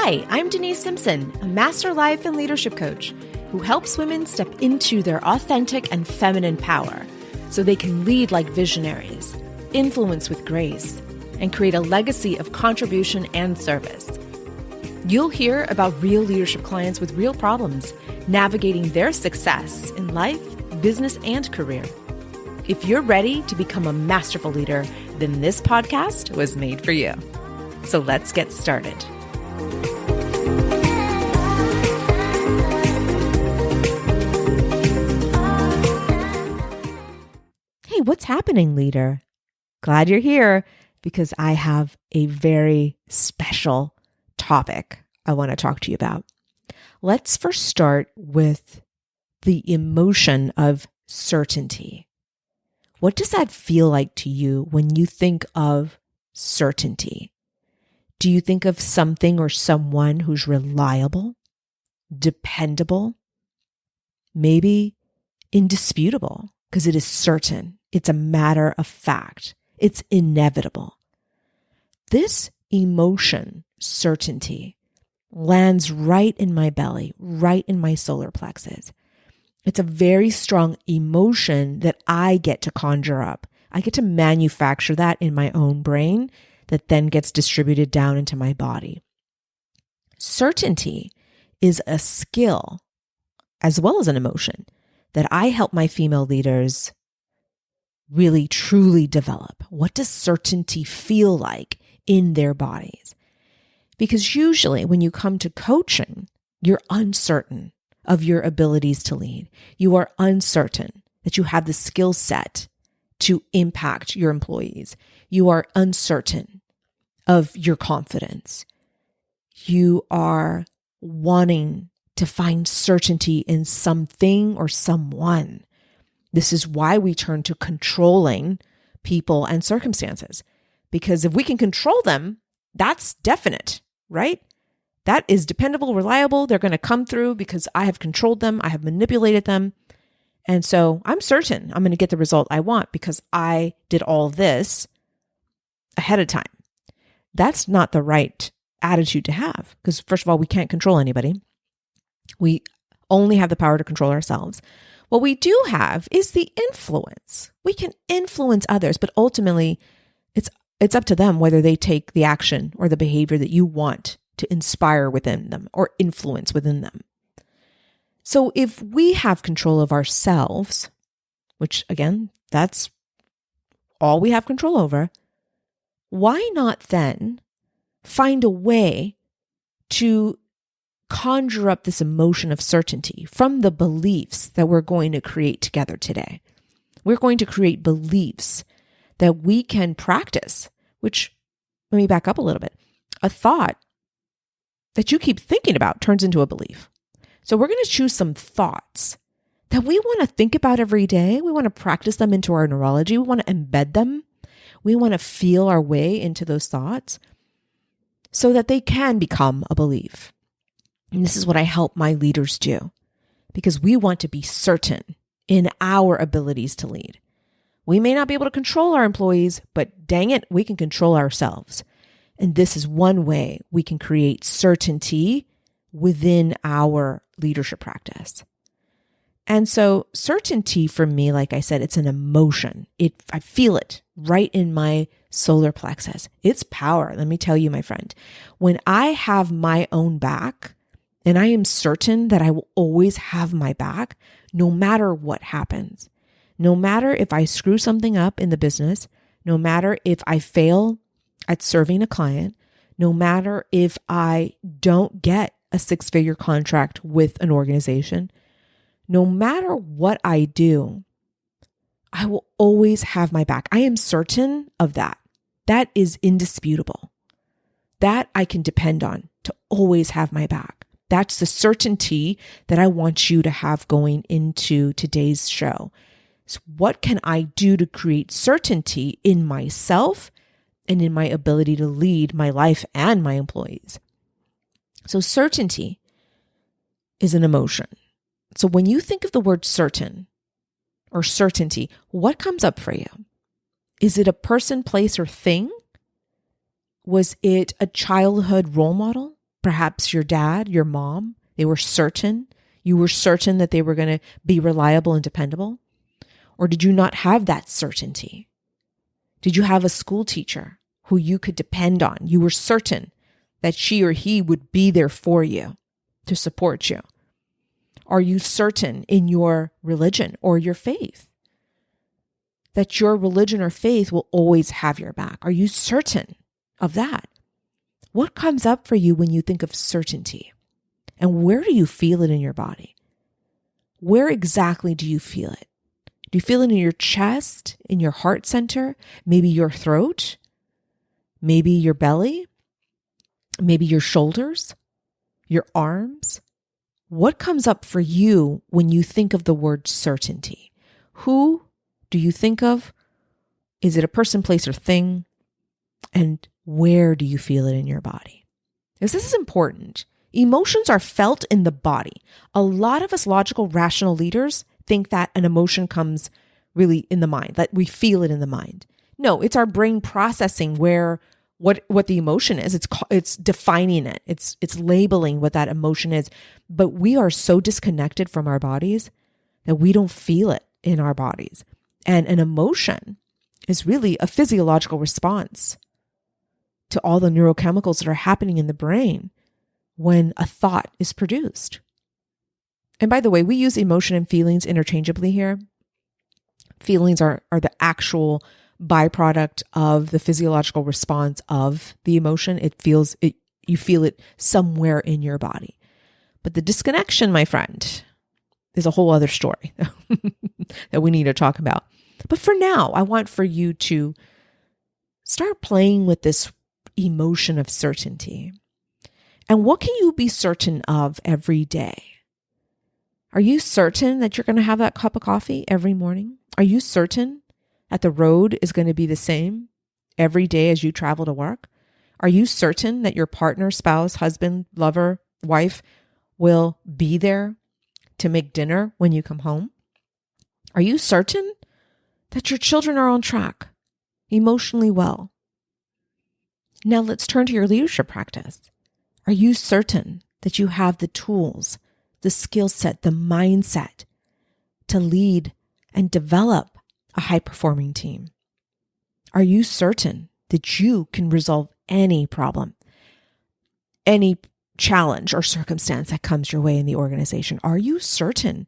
Hi, I'm Denise Simpson, a master life and leadership coach who helps women step into their authentic and feminine power so they can lead like visionaries, influence with grace, and create a legacy of contribution and service. You'll hear about real leadership clients with real problems, navigating their success in life, business, and career. If you're ready to become a masterful leader, then this podcast was made for you. So let's get started. Hey, what's happening, leader? Glad you're here because I have a very special topic I want to talk to you about. Let's first start with the emotion of certainty. What does that feel like to you when you think of certainty? Do you think of something or someone who's reliable, dependable, maybe indisputable because it is certain? It's a matter of fact. It's inevitable. This emotion, certainty, lands right in my belly, right in my solar plexus. It's a very strong emotion that I get to conjure up. I get to manufacture that in my own brain that then gets distributed down into my body. Certainty is a skill as well as an emotion that I help my female leaders really truly develop. What does certainty feel like in their bodies? Because usually when you come to coaching, you're uncertain of your abilities to lead. You are uncertain that you have the skill set to impact your employees. You are uncertain of your confidence. You are wanting to find certainty in something or someone. This is why we turn to controlling people and circumstances. Because if we can control them, that's definite, right? That is dependable, reliable. They're going to come through because I have controlled them. I have manipulated them. And so I'm certain I'm going to get the result I want because I did all this ahead of time. That's not the right attitude to have because, first of all, we can't control anybody. We only have the power to control ourselves. What we do have is the influence. We can influence others, but ultimately it's up to them whether they take the action or the behavior that you want to inspire within them or influence within them. So if we have control of ourselves, which again, that's all we have control over, why not then find a way to conjure up this emotion of certainty from the beliefs that we're going to create together today? We're going to create beliefs that we can practice, which, let me back up a little bit. A thought that you keep thinking about turns into a belief. So we're going to choose some thoughts that we want to think about every day. We want to practice them into our neurology. We want to embed them. We want to feel our way into those thoughts so that they can become a belief. And this is what I help my leaders do because we want to be certain in our abilities to lead. We may not be able to control our employees, but dang it, we can control ourselves. And this is one way we can create certainty within our leadership practice. And so certainty for me, like I said, it's an emotion. I feel it right in my solar plexus. It's power. Let me tell you, my friend, when I have my own back and I am certain that I will always have my back, no matter what happens, no matter if I screw something up in the business, no matter if I fail at serving a client, no matter if I don't get a 6-figure contract with an organization, no matter what I do, I will always have my back. I am certain of that. That is indisputable. That I can depend on to always have my back. That's the certainty that I want you to have going into today's show. So what can I do to create certainty in myself and in my ability to lead my life and my employees? So certainty is an emotion. So when you think of the word certain or certainty, what comes up for you? Is it a person, place, or thing? Was it a childhood role model? perhaps your dad, your mom, they were certain. You were certain that they were going to be reliable and dependable? Or did you not have that certainty? Did you have a school teacher who you could depend on? You were certain that she or he would be there for you to support you. Are you certain in your religion or your faith that your religion or faith will always have your back? Are you certain of that? What comes up for you when you think of certainty? And where do you feel it in your body? Where exactly do you feel it? Do you feel it in your chest, in your heart center, maybe your throat, maybe your belly, maybe your shoulders, your arms? What comes up for you when you think of the word certainty? Who do you think of? Is it a person, place, or thing? And where do you feel it in your body? Because this is important. Emotions are felt in the body. A lot of us logical, rational leaders think that an emotion comes really in the mind, that we feel it in the mind. No, it's our brain processing what the emotion is. It's defining it. It's labeling what that emotion is. But we are so disconnected from our bodies that we don't feel it in our bodies. And an emotion is really a physiological response to all the neurochemicals that are happening in the brain when a thought is produced. And by the way, we use emotion and feelings interchangeably here. Feelings are the actual byproduct of the physiological response of the emotion. You feel it somewhere in your body. But the disconnection, my friend, is a whole other story that we need to talk about. But for now, I want for you to start playing with this emotion of certainty. And what can you be certain of every day? Are you certain that you're going to have that cup of coffee every morning? Are you certain that the road is going to be the same every day as you travel to work? Are you certain that your partner, spouse, husband, lover, wife will be there to make dinner when you come home? Are you certain that your children are on track, emotionally well? Now let's turn to your leadership practice. Are you certain that you have the tools, the skill set, the mindset to lead and develop a high-performing team? Are you certain that you can resolve any problem, any challenge or circumstance that comes your way in the organization? Are you certain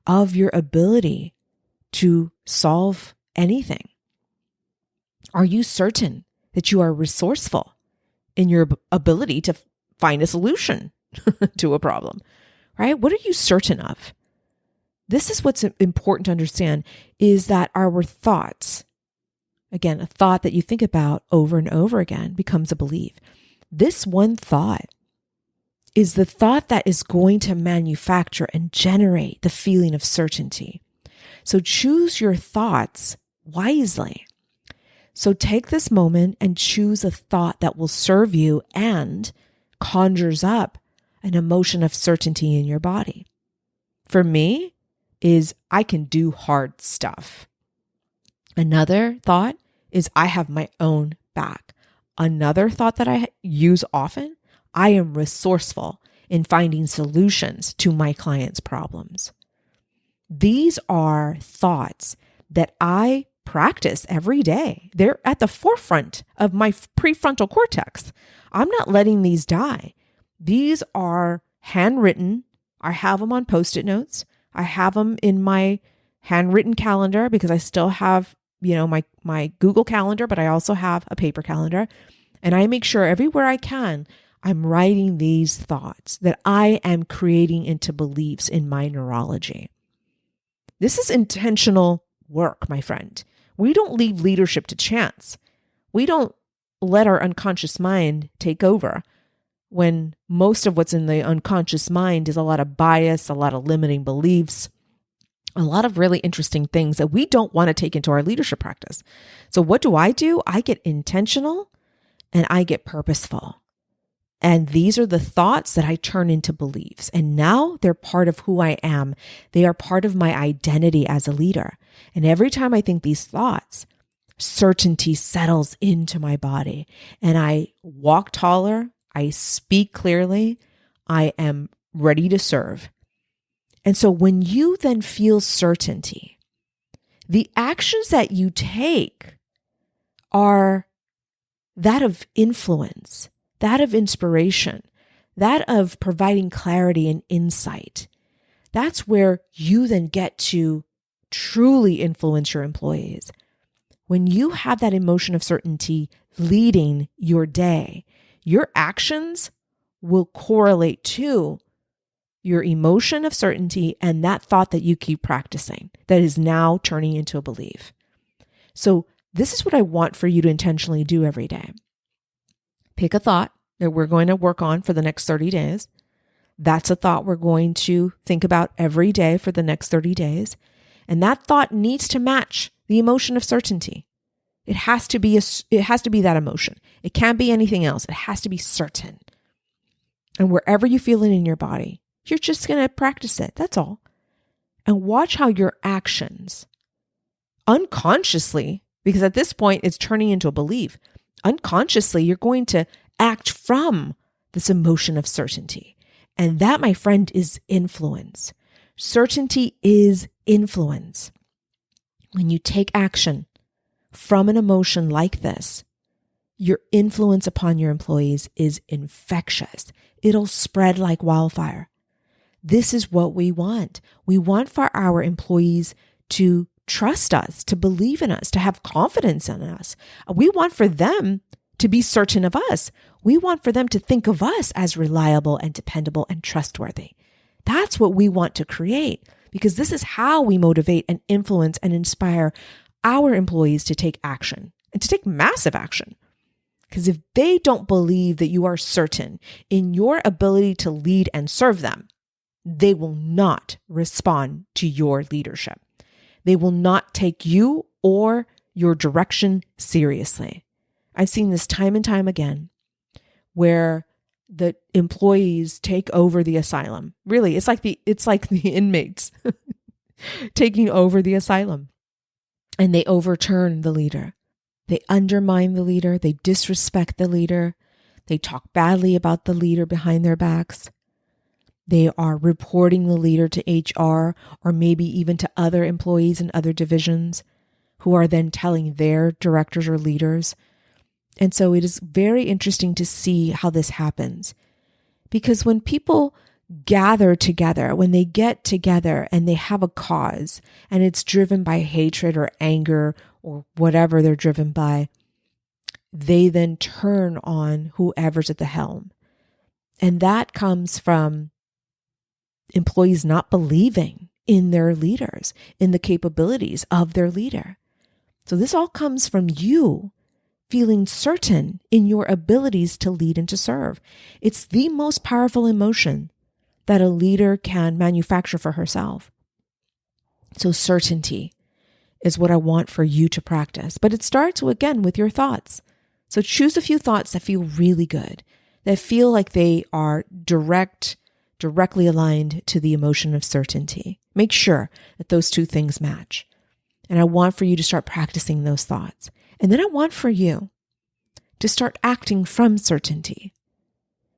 of your ability to solve anything? Are you certain that you are resourceful in your ability to find a solution to a problem, right? What are you certain of? This is what's important to understand, is that our thoughts, again, a thought that you think about over and over again becomes a belief. This one thought is the thought that is going to manufacture and generate the feeling of certainty. So choose your thoughts wisely. So take this moment and choose a thought that will serve you and conjures up an emotion of certainty in your body. For me, is I can do hard stuff. Another thought is I have my own back. Another thought that I use often, I am resourceful in finding solutions to my clients' problems. These are thoughts that I practice every day. They're at the forefront of my prefrontal cortex. I'm not letting these die. These are handwritten. I have them on Post-it notes. I have them in my handwritten calendar because I still have, my Google Calendar, but I also have a paper calendar. And I make sure everywhere I can, I'm writing these thoughts that I am creating into beliefs in my neurology. This is intentional work, my friend. We don't leave leadership to chance. We don't let our unconscious mind take over when most of what's in the unconscious mind is a lot of bias, a lot of limiting beliefs, a lot of really interesting things that we don't want to take into our leadership practice. So what do? I get intentional and I get purposeful. And these are the thoughts that I turn into beliefs. And now they're part of who I am. They are part of my identity as a leader. And every time I think these thoughts, certainty settles into my body and I walk taller, I speak clearly. I am ready to serve. And so when you then feel certainty, the actions that you take are that of influence, that of inspiration, that of providing clarity and insight. That's where you then get to truly influence your employees. When you have that emotion of certainty leading your day, your actions will correlate to your emotion of certainty and that thought that you keep practicing that is now turning into a belief. So this is what I want for you to intentionally do every day. Pick a thought that we're going to work on for the next 30 days. That's a thought we're going to think about every day for the next 30 days. And that thought needs to match the emotion of certainty. It has to be that emotion. It can't be anything else. It has to be certain. And wherever you feel it in your body, you're just going to practice it. That's all. And watch how your actions unconsciously, because at this point it's turning into a belief, unconsciously you're going to act from this emotion of certainty. And that, my friend, is influence. Certainty is influence. When you take action from an emotion like this, your influence upon your employees is infectious. It'll spread like wildfire. This is what we want. We want for our employees to trust us, to believe in us, to have confidence in us. We want for them to be certain of us. We want for them to think of us as reliable and dependable and trustworthy. That's what we want to create, because this is how we motivate and influence and inspire our employees to take action and to take massive action. Because if they don't believe that you are certain in your ability to lead and serve them, they will not respond to your leadership. They will not take you or your direction seriously. I've seen this time and time again where the employees take over the asylum. Really, it's like the inmates taking over the asylum, and they overturn the leader. They undermine the leader. They disrespect the leader. They talk badly about the leader behind their backs. They are reporting the leader to HR or maybe even to other employees in other divisions who are then telling their directors or leaders. And so it is very interesting to see how this happens. Because when people gather together, when they get together and they have a cause and it's driven by hatred or anger or whatever they're driven by, they then turn on whoever's at the helm. And that comes from employees not believing in their leaders, in the capabilities of their leader. So this all comes from you feeling certain in your abilities to lead and to serve. It's the most powerful emotion that a leader can manufacture for herself. So certainty is what I want for you to practice. But it starts, again, with your thoughts. So choose a few thoughts that feel really good, that feel like they are directly aligned to the emotion of certainty. Make sure that those two things match. And I want for you to start practicing those thoughts. And then I want for you to start acting from certainty,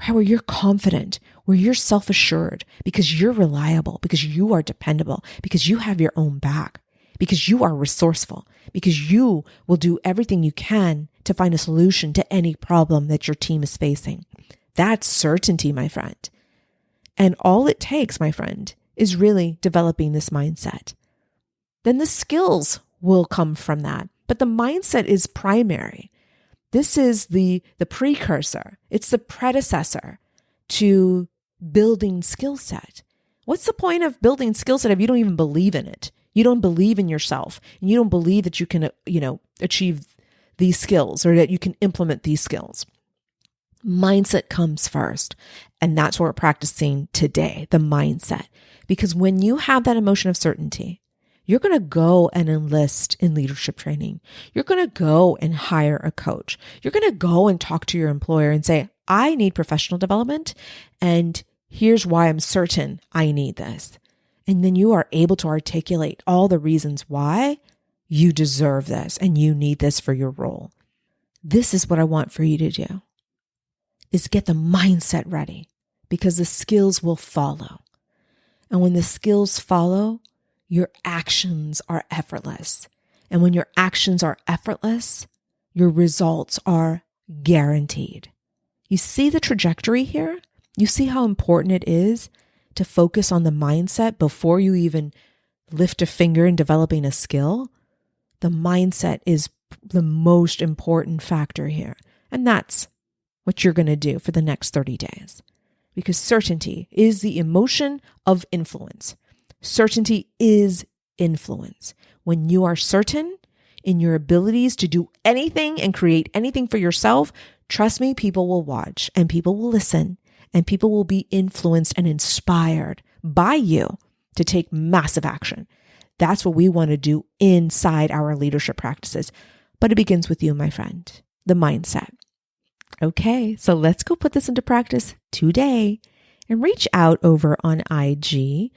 right? Where you're confident, where you're self-assured, because you're reliable, because you are dependable, because you have your own back, because you are resourceful, because you will do everything you can to find a solution to any problem that your team is facing. That's certainty, my friend. And all it takes, my friend, is really developing this mindset. Then the skills will come from that. But the mindset is primary. This is the precursor. It's the predecessor to building skill set. What's the point of building skill set if you don't even believe in it? You don't believe in yourself, and you don't believe that you can, achieve these skills or that you can implement these skills. Mindset comes first. And that's what we're practicing today, the mindset. Because when you have that emotion of certainty, you're going to go and enlist in leadership training. You're going to go and hire a coach. You're going to go and talk to your employer and say, I need professional development, and here's why I'm certain I need this. And then you are able to articulate all the reasons why you deserve this and you need this for your role. This is what I want for you to do. is get the mindset ready, because the skills will follow. And when the skills follow, your actions are effortless. And when your actions are effortless, your results are guaranteed. You see the trajectory here? You see how important it is to focus on the mindset before you even lift a finger in developing a skill? The mindset is the most important factor here. And that's what you're going to do for the next 30 days. Because certainty is the emotion of influence. Certainty is influence. When you are certain in your abilities to do anything and create anything for yourself, trust me, people will watch and people will listen and people will be influenced and inspired by you to take massive action. That's what we want to do inside our leadership practices. But it begins with you, my friend, the mindset. Okay, so let's go put this into practice today and reach out over on IG.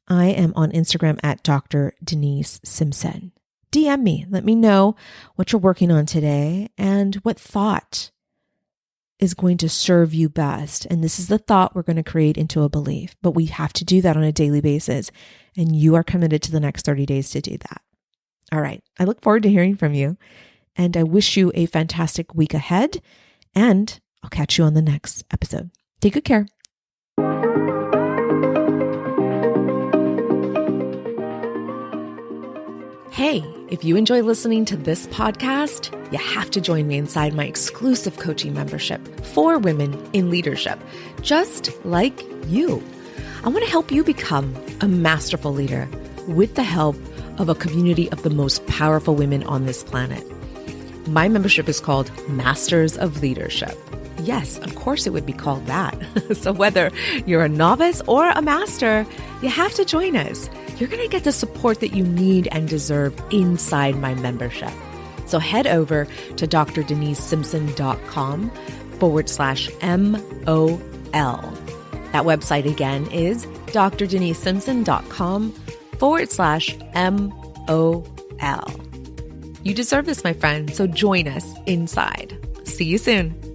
I am on Instagram at Dr. Denise Simpson. DM me. Let me know what you're working on today and what thought is going to serve you best. And this is the thought we're going to create into a belief, but we have to do that on a daily basis. And you are committed to the next 30 days to do that. All right. I look forward to hearing from you. And I wish you a fantastic week ahead. And I'll catch you on the next episode. Take good care. Hey, if you enjoy listening to this podcast, you have to join me inside my exclusive coaching membership for women in leadership, just like you. I want to help you become a masterful leader with the help of a community of the most powerful women on this planet. My membership is called Masters of Leadership. Yes, of course it would be called that. So whether you're a novice or a master, you have to join us. You're going to get the support that you need and deserve inside my membership. So head over to drdenisesimpson.com/MOL. That website again is drdenisesimpson.com/MOL. You deserve this, my friend. So join us inside. See you soon.